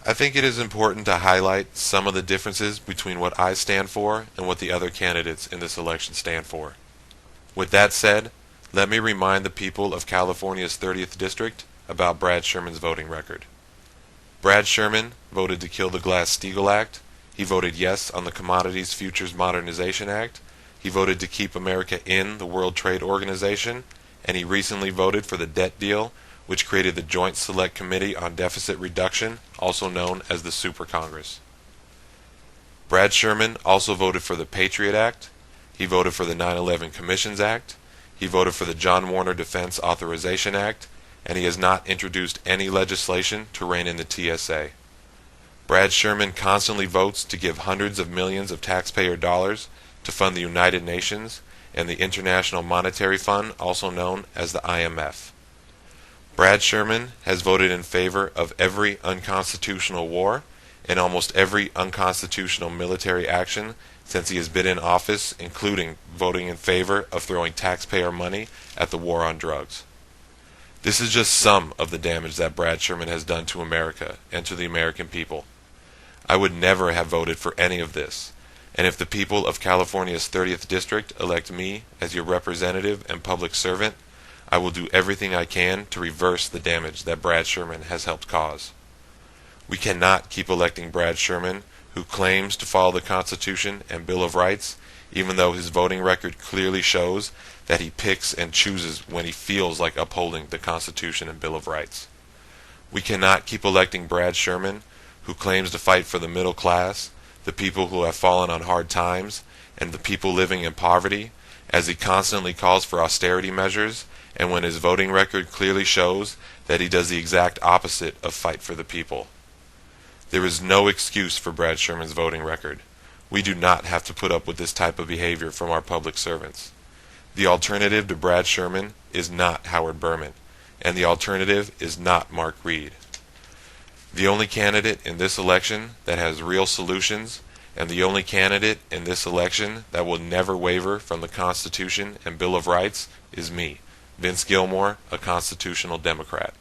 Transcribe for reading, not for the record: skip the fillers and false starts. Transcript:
I think it is important to highlight some of the differences between what I stand for and what the other candidates in this election stand for. With that said, let me remind the people of California's 30th District about Brad Sherman's voting record. Brad Sherman voted to kill the Glass-Steagall Act. He voted yes on the Commodities Futures Modernization Act. He voted to keep America in the World Trade Organization, and he recently voted for the debt deal, which created the Joint Select Committee on Deficit Reduction, also known as the Super Congress. Brad Sherman also voted for the Patriot Act. He voted for the 9/11 Commissions Act. He voted for the John Warner Defense Authorization Act, and he has not introduced any legislation to rein in the TSA. Brad Sherman constantly votes to give hundreds of millions of taxpayer dollars to fund the United Nations and the International Monetary Fund, also known as the IMF. Brad Sherman has voted in favor of every unconstitutional war and almost every unconstitutional military action since he has been in office, including voting in favor of throwing taxpayer money at the war on drugs. This is just some of the damage that Brad Sherman has done to America and to the American people. I would never have voted for any of this, and if the people of California's 30th District elect me as your representative and public servant, I will do everything I can to reverse the damage that Brad Sherman has helped cause. We cannot keep electing Brad Sherman, who claims to follow the Constitution and Bill of Rights, even though his voting record clearly shows that he picks and chooses when he feels like upholding the Constitution and Bill of Rights. We cannot keep electing Brad Sherman, who claims to fight for the middle class, the people who have fallen on hard times, and the people living in poverty, as he constantly calls for austerity measures, and when his voting record clearly shows that he does the exact opposite of fight for the people. There is no excuse for Brad Sherman's voting record. We do not have to put up with this type of behavior from our public servants. The alternative to Brad Sherman is not Howard Berman, and the alternative is not Mark Reed. The only candidate in this election that has real solutions, and the only candidate in this election that will never waver from the Constitution and Bill of Rights is me, Vince Gilmore, a constitutional Democrat.